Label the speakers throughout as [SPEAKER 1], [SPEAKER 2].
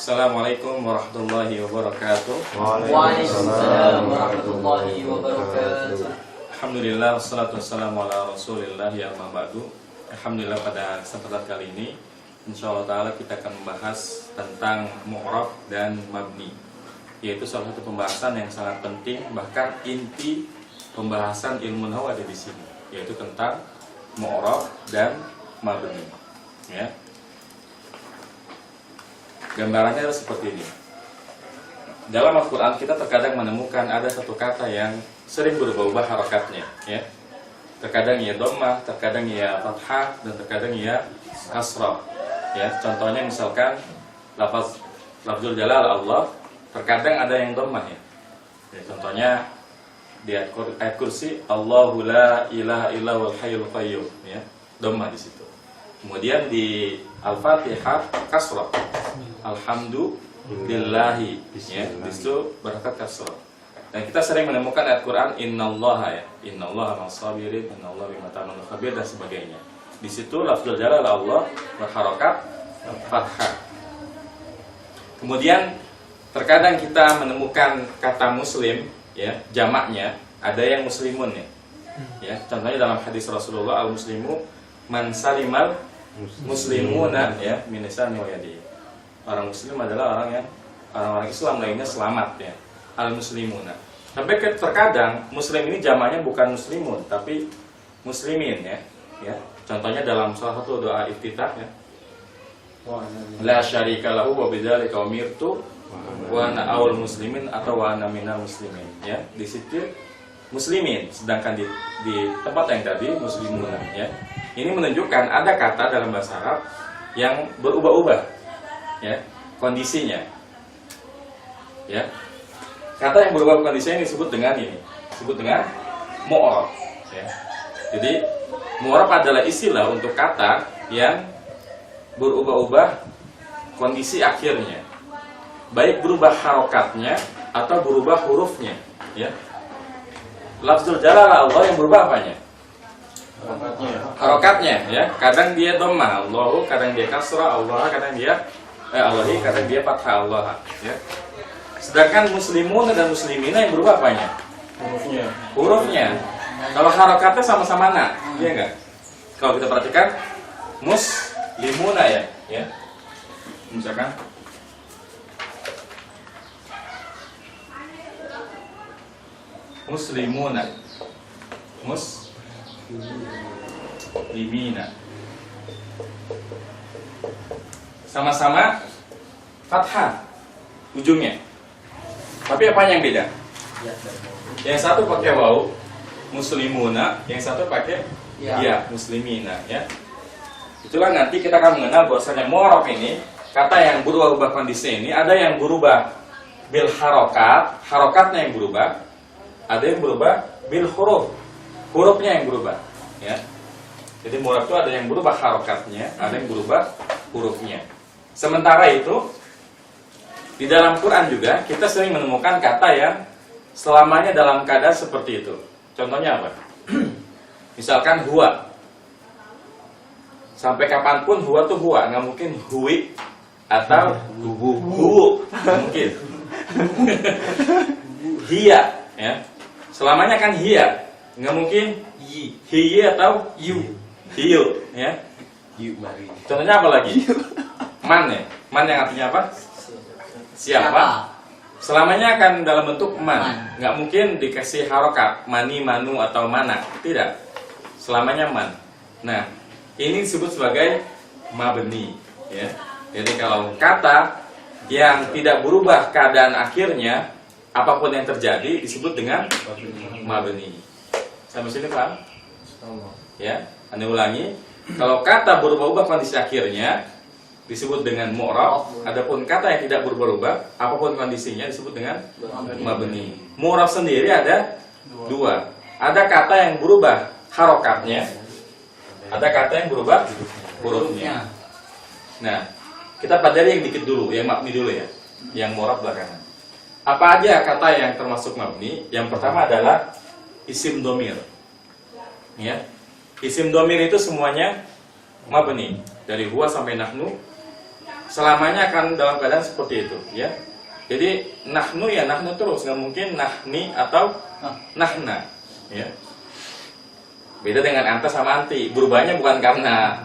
[SPEAKER 1] Assalamualaikum warahmatullahi wabarakatuh.
[SPEAKER 2] Waalaikumsalam warahmatullahi wabarakatuh.
[SPEAKER 1] Alhamdulillah, wassalatu wassalamu ala rasulillah ya amma ba'du. Alhamdulillah, pada kesempatan kali ini insyaallah ta'ala kita akan membahas tentang mu'rab dan mabni, yaitu salah satu pembahasan yang sangat penting, bahkan inti pembahasan ilmu nahwu ada di sini, yaitu tentang mu'rab dan mabni. Ya. Gambarannya adalah seperti ini. Dalam Al-Quran kita terkadang menemukan ada satu kata yang sering berubah-ubah harokatnya, ya. Terkadang ia dhammah, terkadang ia fathah, dan terkadang ia kasrah. Ya, contohnya misalkan lafzul jalal Allah, terkadang ada yang dhammah, ya. Ya, contohnya di ayat kursi Allahu la ilaha illa huwal hayyul qayyum, ya. Dhammah di situ. Kemudian di Al-Fatihah kasrah. Alhamdulillahi, ya, disitu berangkat kasrah. Dan kita sering menemukan ayat Quran innallaha, ya, innallaha ma'as-sabirin, innallaha bima ta'malun khabir, dan sebagainya. Di situ lafzul jalal Allah berharokat fathah. Kemudian terkadang kita menemukan kata muslim, ya, jamaknya ada yang muslimun, ya. Ya, contohnya dalam hadis Rasulullah, al-muslimu man salimal muslimuna, ya, min lisani wa yadihi. Orang muslim adalah orang Islam lainnya selamat, ya. Al-muslimuna. Tapi terkadang muslim ini jamaknya bukan muslimun tapi muslimin, ya. Ya. Contohnya dalam salah satu doa iftitah, ya. La syarika lahu wa bidzalika umirtu wa ana awwal muslimin atau wa ana minal muslimin, ya. Di situ muslimin, sedangkan di tempat yang tadi muslimuna, ya. Ini menunjukkan ada kata dalam bahasa Arab yang berubah-ubah, ya, kondisinya, ya. Kata yang berubah kondisinya disebut dengan ini, disebut dengan mu'rab, ya. Jadi mu'rab adalah istilah untuk kata yang berubah-ubah kondisi akhirnya, baik berubah harokatnya atau berubah hurufnya, ya. Lafzul jalal Allah yang berubah apanya? Harokatnya, ya. Kadang dia dhammah Allahu, kadang dia kasrah Allah, kadang dia Allahi, kadang dia fathah Allah, ya. Sedangkan muslimun dan muslimina yang berubah apanya? Hurufnya. Kalau harokatnya sama-sama na, iya enggak? Kalau kita perhatikan muslimuna, ya. Misalkan muslimuna, muslimina, sama-sama fathah ujungnya. Tapi apa yang beda? Yang satu pakai waw, muslimuna, yang satu pakai ya, muslimina, ya. Itulah nanti kita akan mengenal bahwasanya mu'rab ini, kata yang berubah-ubah kondisi ini, ada yang berubah bil harokat, harokatnya yang berubah, ada yang berubah bil huruf, hurufnya yang berubah, ya. Jadi mu'rab itu ada yang berubah harokatnya, ada yang berubah hurufnya. Sementara itu di dalam Quran juga kita sering menemukan kata yang selamanya dalam keadaan seperti itu. Contohnya apa? Misalkan huwa. Sampai kapanpun huwa tuh huwa, nggak mungkin huwi atau huwu, nggak mungkin. Hiya, ya. Selamanya kan hiya, nggak mungkin hiya atau hiyu, ya. Contohnya apa lagi? Man, ya. Man yang artinya apa? Siapa? Selamanya akan dalam bentuk man. Nggak mungkin dikasih harokat mani, manu, atau mana. Tidak. Selamanya man. Nah, ini disebut sebagai mabni, ya. Jadi kalau kata yang tidak berubah keadaan akhirnya, apapun yang terjadi disebut dengan mabni. Sampai sini paham? Ya, Anda ulangi. Kalau kata berubah-ubah kondisi akhirnya disebut dengan mu'rab, adapun kata yang tidak berubah-ubah apapun kondisinya disebut dengan mabni. Mu'rab sendiri ada dua. Ada kata yang berubah harokatnya, ada kata yang berubah hurufnya. Nah, kita pelajari yang dikit dulu, yang mabni dulu, ya. Yang mu'rab belakangan. Apa aja kata yang termasuk mabni? Yang pertama adalah isim domir, ya. Isim domir itu semuanya mabni, dari huwa sampai nahnu selamanya akan dalam keadaan seperti itu, ya. Jadi nahnu ya nahnu terus, nggak mungkin nahni atau nahna, ya. Beda dengan anta sama anti. Berubahnya bukan karena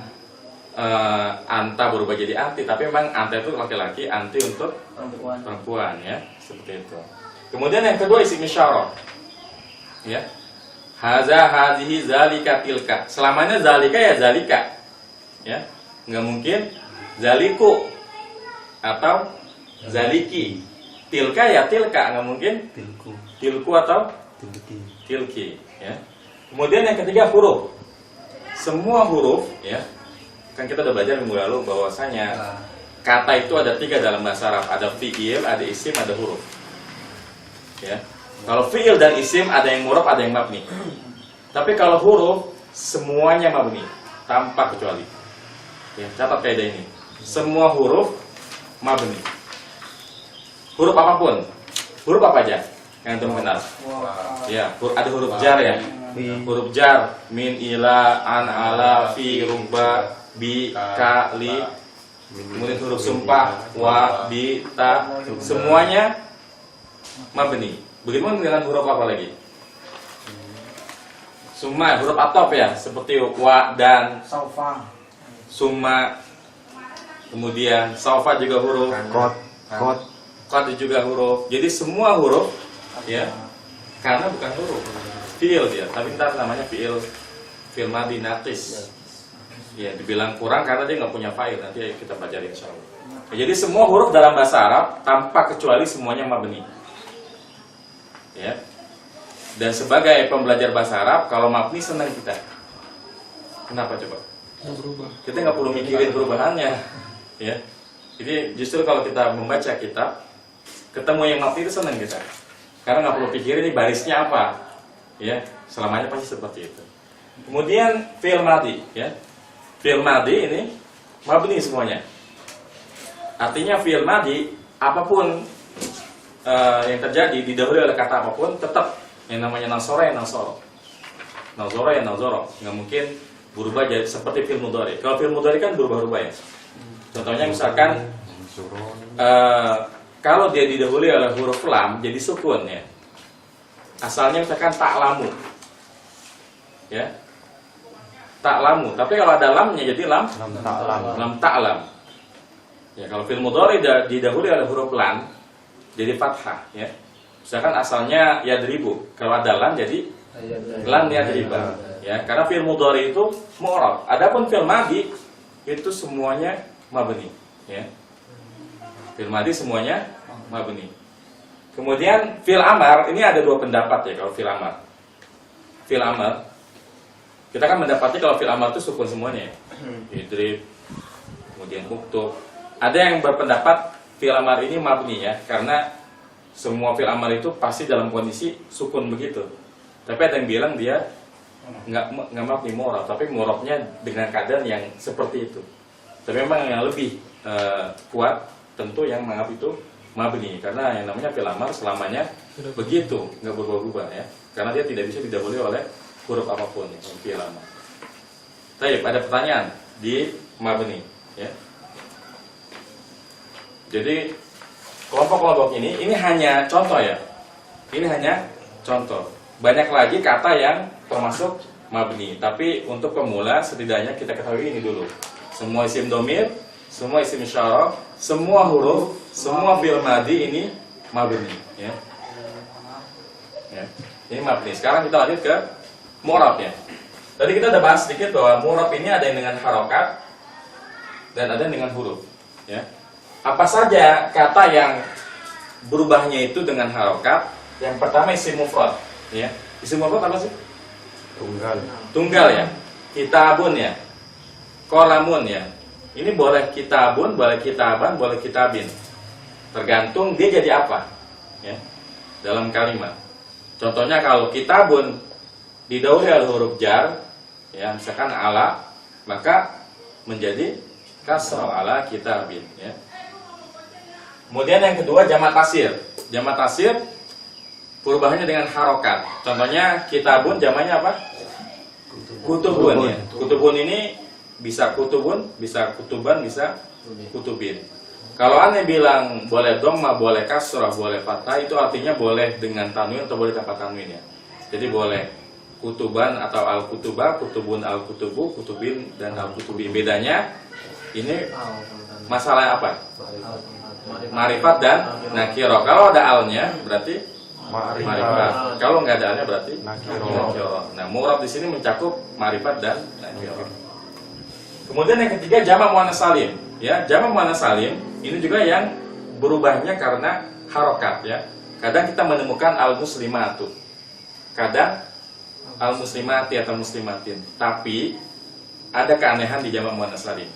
[SPEAKER 1] anta berubah jadi anti, tapi memang anta itu laki-laki, anti untuk perempuan, ya, seperti itu. Kemudian yang kedua isim isyarah, ya. Haza, hazihi, zalika, tilka. Selamanya zalika ya zalika, ya. Nggak mungkin zaliku atau zaliki. Tilka ya tilka, nggak mungkin tilku atau tilki, ya. Kemudian yang ketiga huruf. Semua huruf, ya. Kan kita udah belajar minggu lalu bahwasanya kata itu ada 3 dalam bahasa Arab. Ada fi'il, ada isim, ada huruf. Ya. Kalau fi'il dan isim ada yang murab, ada yang mabni. Tapi kalau huruf semuanya mabni tanpa kecuali. Ya, catat kaidah ini. Semua huruf mabni. Huruf apapun. Huruf apa aja yang teman kenal? Ya, ada huruf jar ya. Huruf jar min, ila, an, ala, fi, ruba, bi, ka, li. Kemudian huruf sumpah wa, bi, ta, semuanya mabni. Bagaimana dengan huruf apa lagi? Summa, huruf atop ya, seperti wa dan
[SPEAKER 2] Saufa.
[SPEAKER 1] summa. Kemudian saufa juga huruf. Qad juga huruf. Jadi semua huruf, ya. Karena bukan huruf fi'il dia, tapi ntar namanya fi'il madi naqis. Ya, dibilang kurang karena dia nggak punya fa'il. Nanti kita pelajari insyaallah. Ya, jadi semua huruf dalam bahasa Arab tanpa kecuali semuanya mabni. Ya. Dan sebagai pembelajar bahasa Arab, kalau mabni senang kita. Kenapa coba? Kita nggak perlu mikirin perubahannya. Ya. Jadi justru kalau kita membaca kitab, ketemu yang mabni itu senang kita. Karena nggak perlu pikirin ini barisnya apa. Ya, selamanya pasti seperti itu. Kemudian fi'il madhi, ya. Fi'il madhi ini mabni semuanya. Artinya fi'il madhi apapun yang terjadi didahului oleh kata apapun tetap yang namanya nasara ya nasara. Nazara ya nazara. Nggak mungkin berubah jadi seperti fi'il mudhari. Kalau fi'il mudhari kan berubah-ubah ya. Contohnya misalkan kalau dia didahului oleh huruf lam jadi sukun ya. Asalnya misalkan ta'lamu. Ya. Ta'lamu, tapi kalau ada lamnya jadi lam ta'lam. Ya, kalau fi'il mudhari didahului oleh huruf lam jadi fathah ya. Misalkan asalnya yadribu, kalau ada lam jadi lam yadriba. Ya, karena fi'il mudhari itu mu'rab. Adapun fi'il madhi itu semuanya mabni, ya. Fi'il madhi semuanya mabni. Kemudian fi'il amar ini ada 2 pendapat ya kalau fi'il amar. Fi'il amar kita kan mendapati kalau fi'il amar itu sukun semuanya ya. Idrib, kemudian uktub. Ada yang berpendapat fi'il amar ini mabni ya, karena semua fi'il amar itu pasti dalam kondisi sukun begitu. Tapi ada yang bilang dia nggak mabni mu'rab, tapi mu'rabnya dengan keadaan yang seperti itu. Tapi memang yang lebih kuat tentu yang menganggap itu mabni, karena yang namanya fi'il amar selamanya begitu, nggak berubah-ubah ya. Karena dia tidak bisa didahului oleh huruf apapun ya, fi'il amar. Baik, ada pertanyaan di mabni ya. Jadi kelompok-kelompok ini hanya contoh ya. Ini hanya contoh. Banyak lagi kata yang termasuk mabni, tapi untuk pemula setidaknya kita ketahui ini dulu. Semua isim domir, semua isim isyarah, semua huruf, semua fi'il madhi ini mabni ya. Ya. Ini mabni. Sekarang kita lanjut ke mu'rab ya. Tadi kita udah bahas sedikit bahwa mu'rab ini ada yang dengan harokat dan ada yang dengan huruf ya. Apa saja kata yang berubahnya itu dengan harokat? Yang pertama isim mufrad ya. Isim mufrad apa sih? Tunggal ya. Kitabun ya. Qalamun ya. Ini boleh kitabun, boleh kitaban, boleh kitabin. Tergantung dia jadi apa ya dalam kalimat. Contohnya kalau kitabun didahului oleh huruf jar ya, misalkan ala, maka menjadi kasrah ala kitabin ya. Kemudian yang kedua jamak taksir. Jamak taksir perubahannya dengan harokat. Contohnya kitabun jamaknya apa? Kutubun ya. Kutubun ini bisa kutubun, bisa kutuban, bisa kutubin. Kalau aneh bilang boleh dhamma, boleh kasrah, boleh fathah, itu artinya boleh dengan tanwin atau boleh tanpa tanwin ya. Jadi boleh kutuban atau al-kutubah, kutubun al-kutubu, kutubin dan al-kutubin. Bedanya ini masalah apa? Marifat dan nakiro. Kalau ada alnya berarti marifat. Kalau nggak ada alnya berarti nakiro. Nah, mu'rab di sini mencakup marifat dan nakiro. Kemudian yang ketiga jamak muannats salim. Ya, jamak muannats salim ini juga yang berubahnya karena harokat ya. Kadang kita menemukan al-muslimatu. Kadang al-muslimati atau muslimatin. Tapi ada keanehan di jamak muannats salim.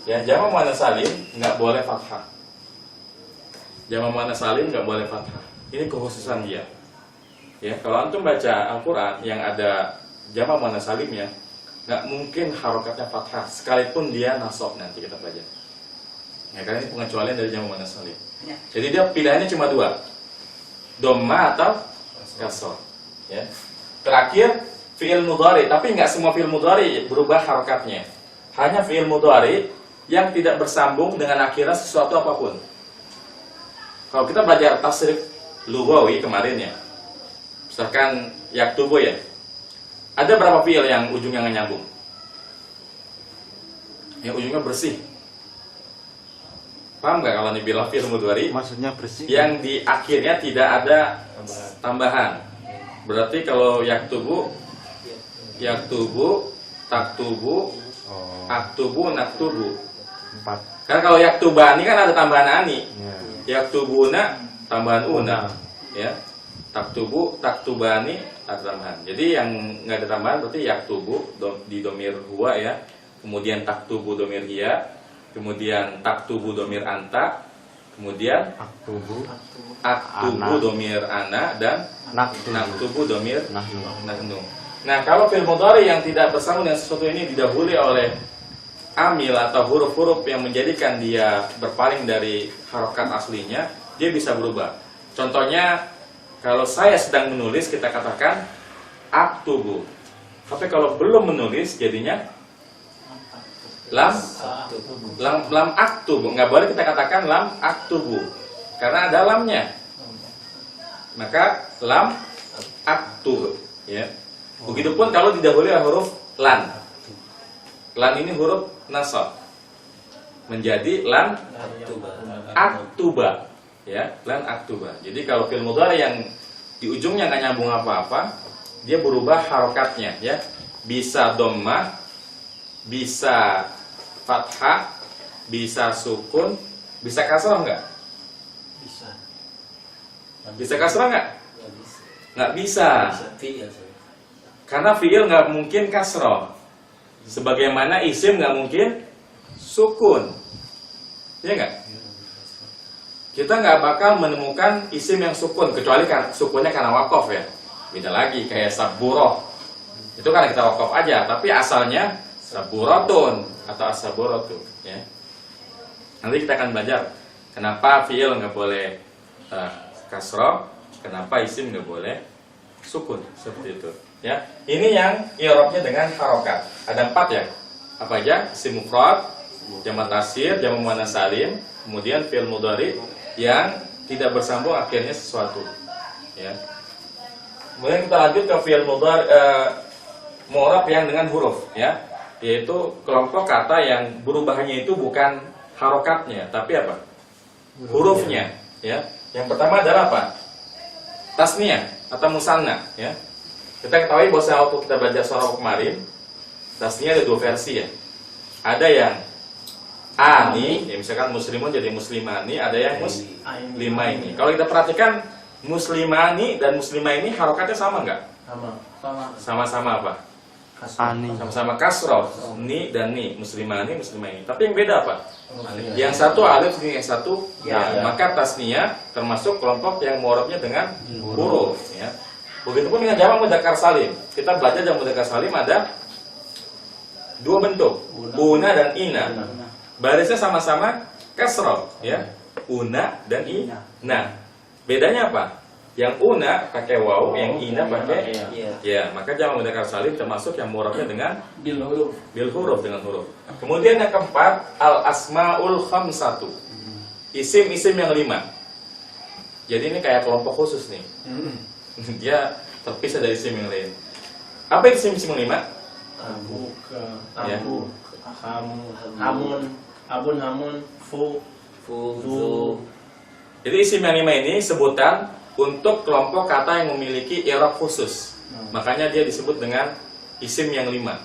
[SPEAKER 1] Ya, jamak muannats salim nggak boleh fathah. Jamak muannats salim nggak boleh fathah. Ini kekhususan dia. Ya, kalau antum baca Al-Qur'an yang ada jamak muannats salimnya, nggak mungkin harokatnya fathah sekalipun dia nasab, nanti kita pelajari. Ya, karena ini pengecualian dari jamak muannats salim. Jadi dia pilihannya cuma dua, dhamma atau kasrah. Ya. Terakhir fi'il mudhari, tapi nggak semua fi'il mudhari berubah harokatnya. Hanya fi'il mudhari yang tidak bersambung dengan akhirnya sesuatu apapun. Kalau kita belajar tasrif lughawi kemarin ya, misalkan yaktubu ya, ada berapa fi'il yang ujungnya nggak nyambung? Yang ujungnya bersih. Paham nggak kalau dibilang fi'il mudhari?
[SPEAKER 3] Maksudnya bersih.
[SPEAKER 1] Yang di akhirnya tidak ada tambahan. Berarti kalau yaktubu, taktubu, aktubu, naktubu.
[SPEAKER 3] 4.
[SPEAKER 1] Karena kalau yaktubani kan ada tambahan ani.
[SPEAKER 3] Ya.
[SPEAKER 1] Yaktubuna tambahan una. Ya. Taktubu, taktubani ada tambahan. Jadi yang nggak ada tambahan berarti yaktubu di domir huwa ya. Kemudian taktubu domir hiya. Kemudian taktubu domir anta. Kemudian aktubu domir ana dan naktubu domir nahnu. Nah, kalau fi'il mudhari yang tidak bersambung dengan sesuatu ini didahului oleh amil atau huruf-huruf yang menjadikan dia berpaling dari harokat aslinya, dia bisa berubah. Contohnya, kalau saya sedang menulis kita katakan aktubu. Tapi kalau belum menulis jadinya lam aktubu. Nggak boleh kita katakan lam aktubu karena ada lamnya. Maka lam aktub ya. Begitupun kalau didahului oleh huruf lan. Lan ini huruf nasab. Menjadi lan aktuba ya, lan aktuba. Jadi kalau fi'il mudhari yang di ujungnya nggak nyambung apa-apa, dia berubah harokatnya ya. Bisa dhammah, bisa fathah, bisa sukun, bisa kasrah enggak?
[SPEAKER 2] Bisa.
[SPEAKER 1] Bisa kasrah enggak? Nggak bisa. Karena fi'il nggak mungkin kasrah. Sebagaimana isim nggak mungkin sukun. Iya nggak? Kita nggak bakal menemukan isim yang sukun kecuali kan sukunnya karena wakaf ya. Beda lagi kayak saburoh. Itu karena kita wakaf aja, tapi asalnya saburotun atau asaburotu ya. Nanti kita akan belajar kenapa fi'il nggak boleh kasroh, kenapa isim nggak boleh sukun seperti itu ya. Ini yang i'rabnya dengan harokat. Ada 4 ya. Apa aja? Isim mufrad, jamak taksir, jamak muannats salim, kemudian fi'il mudhari yang tidak bersambung akhirnya sesuatu ya. Kemudian kita lanjut ke fi'il mudhari mu'rab yang dengan huruf ya, yaitu kelompok kata yang berubahnya itu bukan harokatnya tapi apa? Hurufnya ya. Yang pertama adalah apa? Tasniyah atau musanna ya. Kita ketahui bahwa waktu kita belajar surah kemarin, tasniyah ada 2 versi ya. Ada yang ani, ya misalkan muslimun jadi muslimani, ada yang muslimaini. Kalau kita perhatikan muslimani dan muslimaini harokatnya sama nggak? Sama-sama apa?
[SPEAKER 3] Ani.
[SPEAKER 1] Sama-sama kasroh, ni dan ni, muslimani, muslimaini. Tapi yang beda apa? Yang satu alif, yang satu ya. Maka tasniyah termasuk kelompok yang mu'rabnya dengan huruf ya. Begitupun dengan jamak mudzakkar salim. Kita belajar jamak mudzakkar salim ada 2 bentuk, una dan ina. Barisnya sama-sama kasroh ya. Una dan ina. Nah, bedanya apa? Yang una pakai waw, yang ina pakai
[SPEAKER 2] Iya.
[SPEAKER 1] ya. Maka jamak mudzakkar salim termasuk yang mu'rabnya dengan
[SPEAKER 2] Bil huruf.
[SPEAKER 1] bil huruf, dengan huruf. Kemudian yang keempat, al asmaul khamsatu. Isim-isim yang 5. Jadi ini kayak kelompok khusus nih. Dia terpisah dari isim yang lain. Apa itu isim-isim yang 5?
[SPEAKER 4] Abuka,
[SPEAKER 1] Ya.
[SPEAKER 4] abu, hamun, abun, hamun, fu,
[SPEAKER 2] Fuzu.
[SPEAKER 1] Jadi isim yang 5 ini sebutan untuk kelompok kata yang memiliki i'rab khusus. Makanya dia disebut dengan isim yang 5.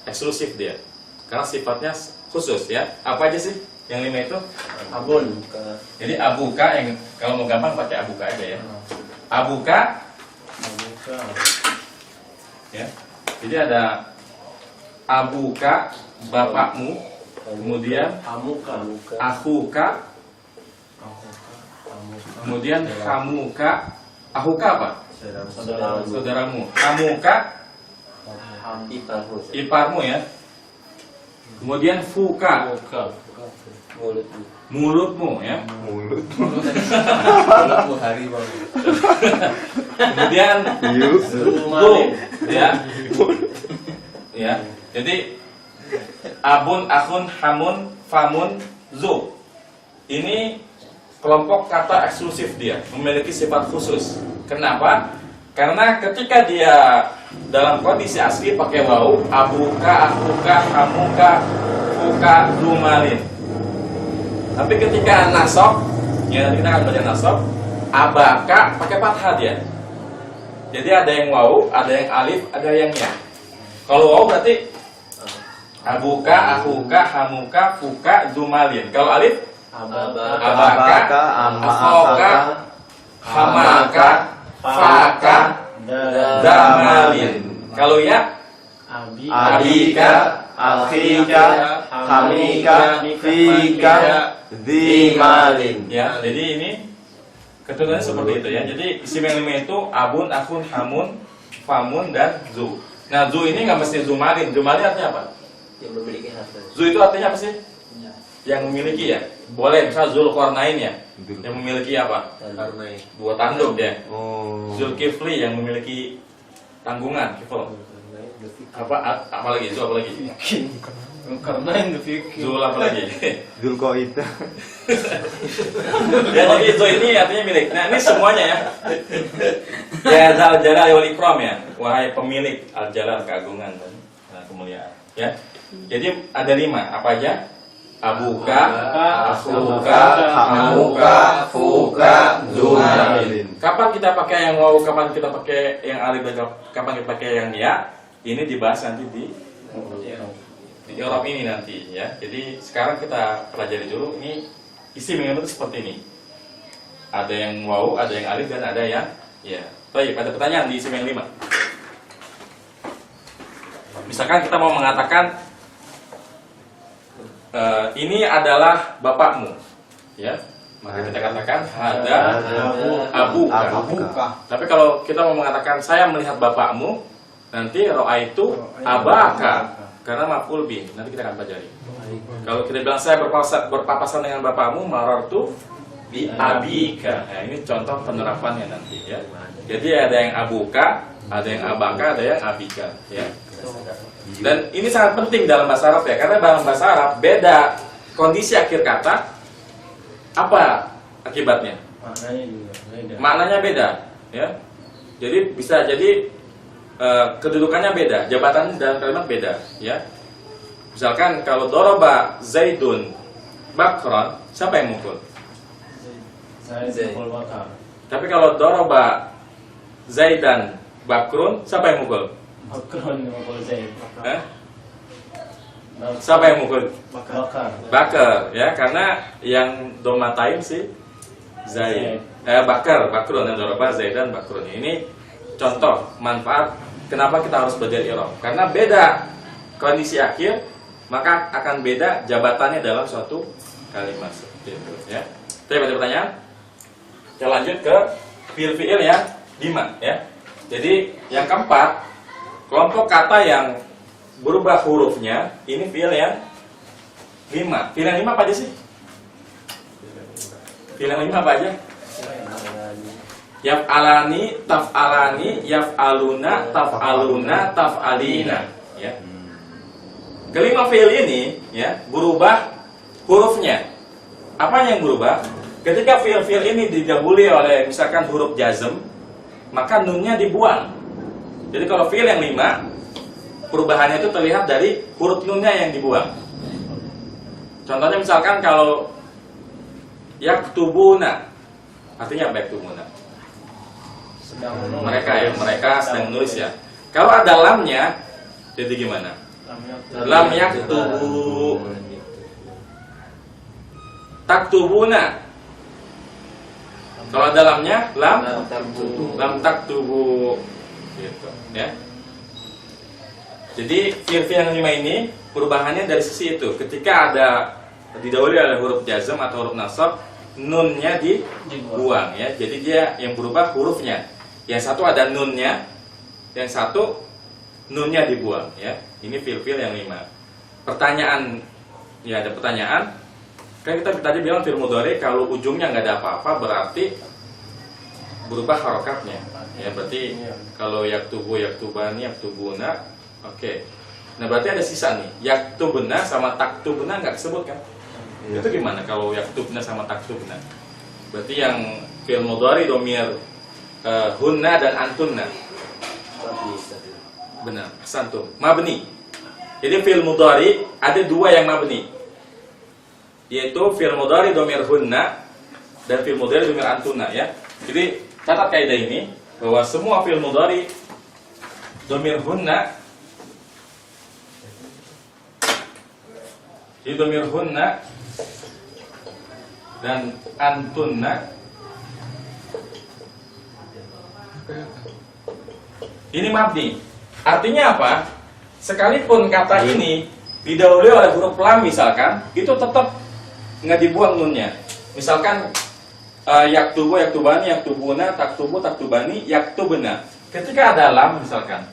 [SPEAKER 1] Eksklusif dia. Karena sifatnya khusus ya. Apa aja sih yang 5 itu?
[SPEAKER 4] abun,
[SPEAKER 1] Jadi abuka, yang kalau mau gampang pakai abuka aja ya. Abuka
[SPEAKER 4] abuka,
[SPEAKER 1] ya. Jadi ada abuka, bapakmu, kemudian
[SPEAKER 4] amuka,
[SPEAKER 1] akhuka, kemudian kamuka, ahuka apa?
[SPEAKER 4] saudara,
[SPEAKER 1] Saudaramu. Kamuka,
[SPEAKER 2] Iparmu.
[SPEAKER 1] iparmu ya. Kemudian fuka,
[SPEAKER 4] amuka,
[SPEAKER 2] Mulutmu.
[SPEAKER 1] mulutmu ya.
[SPEAKER 3] Mulut.
[SPEAKER 4] mulutmu hari bang,
[SPEAKER 1] Kemudian
[SPEAKER 3] Yuk.
[SPEAKER 1] bu, ya. Ya. Jadi abun, akhun, hamun, famun, zu. Ini kelompok kata eksklusif dia, memiliki sifat khusus. Kenapa? Karena ketika dia dalam kondisi asli pakai waw, abuka, akuka, hamuka, fuka, zumalin. Tapi ketika nasab, ya nanti kita akan baca nasab, abaka pakai fathah dia. Jadi ada yang waw, ada yang alif, ada yang ya. Kalau waw berarti abuka, akuka, hamuka, fuka, zumalin. Kalau alif abaka, akhoka, hamaka, faka, damalin. Kalau ya
[SPEAKER 3] Abika, akhika, hamika, fika, dimalin.
[SPEAKER 1] ya, jadi ini keturunannya seperti itu ya. Jadi isim yang 5 itu abun, akhun, hamun, famun, dan zu. Nah, zu ini nggak mesti zumalin. Zumalin artinya apa?
[SPEAKER 2] Yang memiliki harta.
[SPEAKER 1] Zu itu artinya apa sih? Yang memiliki ya. Boleh, misalnya Zulkarnain ya. Yang memiliki apa?
[SPEAKER 2] Karena
[SPEAKER 1] 2 tanduk dia.
[SPEAKER 3] Oh.
[SPEAKER 1] Zulkifli yang memiliki tanggungan. Kifl. Apa lagi? Zu apa lagi?
[SPEAKER 4] karena yang fikir,
[SPEAKER 1] Zul apa lagi?
[SPEAKER 3] Zulqa'id.
[SPEAKER 1] Ya, jadi Zu ini artinya milik. Nah, ini semuanya ya. Ya, Zal Jalal wal Ikram ya. Wahai pemilik Al Jalal, keagungan dan kemuliaan. Ya. Jadi ada 5. Apa aja? Abuka, akhuka, hamuka, fuka, zumalin. Kapan kita pakai yang waw, kapan kita pakai yang alif, dan kapan kita pakai yang ya? Ini dibahas nanti di i'rab ini nanti ya. Jadi sekarang kita pelajari dulu ini isim yang itu seperti ini. Ada yang waw, ada yang alif, dan ada yang ya. Baik, ada pertanyaan di isim yang 5. Misalkan kita mau mengatakan ini adalah bapakmu, ya, maka kita katakan ada abuka. Tapi kalau kita mau mengatakan saya melihat bapakmu, nanti ro'aitu abaka, karena maf'ul bih. Nanti kita akan pelajari. Kalau kita bilang saya berpapasan dengan bapakmu, marartu bi abika. Nah, ini contoh penerapannya nanti ya. Jadi ada yang abuka, ada yang abaka, ada yang abika, ya. Dan ini sangat penting dalam bahasa Arab ya, karena dalam bahasa Arab beda kondisi akhir kata, apa akibatnya?
[SPEAKER 4] maknanya juga beda.
[SPEAKER 1] Maknanya beda, ya. Jadi bisa jadi kedudukannya beda, jabatan dalam kalimat beda, ya. Misalkan kalau doroba Zaidun Bakron, siapa yang mukul?
[SPEAKER 4] Saya sepul bakar,
[SPEAKER 1] Tapi kalau doroba Zaidan Bakrun, siapa yang mukul?
[SPEAKER 4] bakron kalau saya
[SPEAKER 1] Eh? Siapa yang mukul?
[SPEAKER 4] bakar,
[SPEAKER 1] Bakar, ya, karena yang domatain si Zaid. Bakrun, yang doroba Zaidan Bakrun. Ini contoh manfaat kenapa kita harus belajar i'rab. Karena beda kondisi akhir, maka akan beda jabatannya dalam suatu kalimat seperti itu, ya. Ada pertanyaan? Kita lanjut ke fiil-fiil yang 5, ya. Jadi yang keempat, kelompok kata yang berubah hurufnya, ini fiil yang 5. Fiil yang 5 apa aja sih? Fiil yang 5 apa aja? Yaf'alani, taf'alani, yaf'aluna, taf'aluna, taf'alina. Ya. Kelima fi'il ini ya berubah hurufnya. Apa yang berubah? Ketika fi'il ini didahului oleh misalkan huruf jazm, maka nunnya dibuang. Jadi kalau fi'il yang 5, perubahannya itu terlihat dari huruf nunnya yang dibuang. Contohnya misalkan kalau yaktubuna, artinya apa yaktubuna? Mereka sedang menulis ya. Kalau ada lamnya, jadi gimana? Lam yaktubu. Taktubuna. Kalau ada lamnya, lam taktubu. Gitu, ya. Jadi fi'il yang 5 ini perubahannya dari sisi itu. Ketika ada didahului oleh huruf jazm atau huruf nasab, nunnya dibuang ya. Jadi dia yang berubah hurufnya. Yang satu ada nunnya, yang satu nunnya dibuang ya. Ini fi'il yang 5. Pertanyaan, ya ada pertanyaan. Kan kita tadi bilang fi'il mudhari kalau ujungnya nggak ada apa-apa berarti berubah harokatnya. Ya berarti kalau yaktubu, yaktubani, yaktubuna, oke. Nah berarti ada sisa nih. Yaktubuna sama taktubuna nggak disebut kan? Itu gimana kalau yaktubna sama taktubna? Berarti yang fi'il mudhari domir hunna dan antunna. Benar, santum. Mabni. Jadi fi'il mudhari ada dua yang mabni. Yaitu fi'il mudhari domir hunna dan fi'il mudhari domir antunna ya. Jadi catat kaidah ini bahwa semua fi'il mudhari domir hunna, jadi domir hunna dan antunna ini mabni. Artinya apa? Sekalipun kata ini didahului oleh huruf lam misalkan, itu tetap nggak dibuang nunnya. Misalkan yaktubu, yaktubani, yaktubuna, taktubu, taktubani, yaktubna. Ketika ada lam misalkan,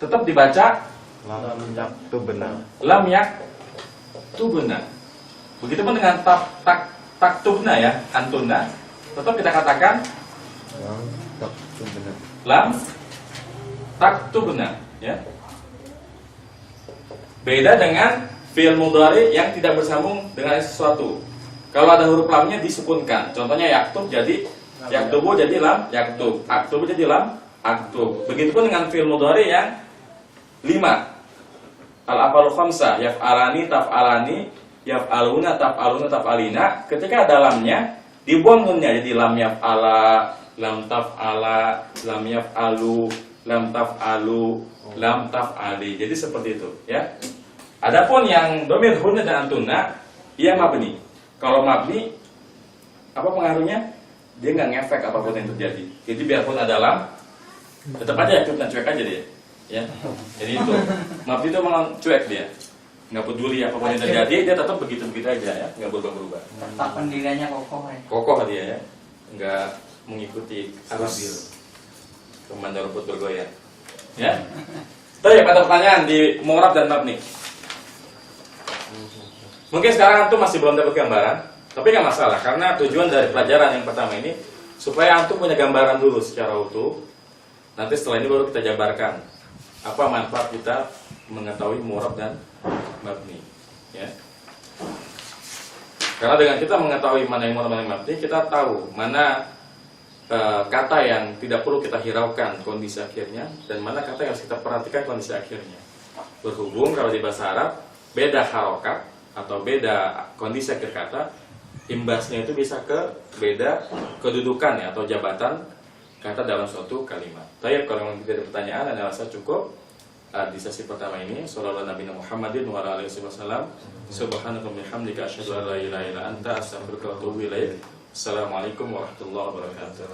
[SPEAKER 1] tetap dibaca
[SPEAKER 3] Lam yaktubna.
[SPEAKER 1] lam yaktubna. Begitupun dengan taktubna ya, antuna, tetap kita katakan
[SPEAKER 3] Lam yaktubna.
[SPEAKER 1] lam taktubna ya. Beda dengan fi'il mudhari yang tidak bersambung dengan sesuatu. Kalau ada huruf lamnya disukunkan. Contohnya yaktub jadi yaktubu jadi lam yaktub. Aktubu jadi lam aktub. Begitupun dengan fi'il mudhari yang 5. Al-afalu khamsah, yaf'alani, taf'alani, yaf'aluna, taf'aluna, taf'alina. Ketika ada lamnya dibuang nunnya jadi lam yaf'ala, lam taf'ala, lam yaf'alu, lam taf'alu, lam taf'ali. Jadi seperti itu ya. Adapun yang domir hunna dan antuna, ia mabni. Kalau mabni, apa pengaruhnya? Dia nggak ngefek apapun yang terjadi. Jadi biarpun ada lam, tetap aja yakutna, cuek aja dia. Ya. Jadi itu mabni itu memang cuek dia. Nggak peduli apapun yang terjadi, dia tetap begitu-begitu aja ya, nggak berubah-berubah.
[SPEAKER 5] Tak pendiriannya kokoh ya.
[SPEAKER 1] Kokoh dia ya, nggak mengikuti arus kemana rumput bergoyang. Ya. Tapi ada pertanyaan di mu'rab dan mabni. Mungkin sekarang antum masih belum dapat gambaran, tapi nggak masalah karena tujuan dari pelajaran yang pertama ini supaya antum punya gambaran dulu secara utuh. Nanti setelah ini baru kita jabarkan apa manfaat kita mengetahui mu'rab dan mabni. Ya. Karena dengan kita mengetahui mana yang mu'rab dan mabni, kita tahu mana kata yang tidak perlu kita hiraukan kondisi akhirnya dan mana kata yang harus kita perhatikan kondisi akhirnya. Berhubung kalau di bahasa Arab beda harokat atau beda kondisi akhir kata, imbasnya itu bisa ke beda kedudukan ya, atau jabatan kata dalam suatu kalimat. Tapi kalau memang tidak ada pertanyaan, anda rasa cukup di sesi pertama ini. Sallallahu Nabi Muhammadin wa ala alihi wasallam. Subhanaka wa bihamdika asyhadu an la ilaha illa anta astaghfiruka wa atubu ilaik. Assalamualaikum warahmatullahi wabarakatuh.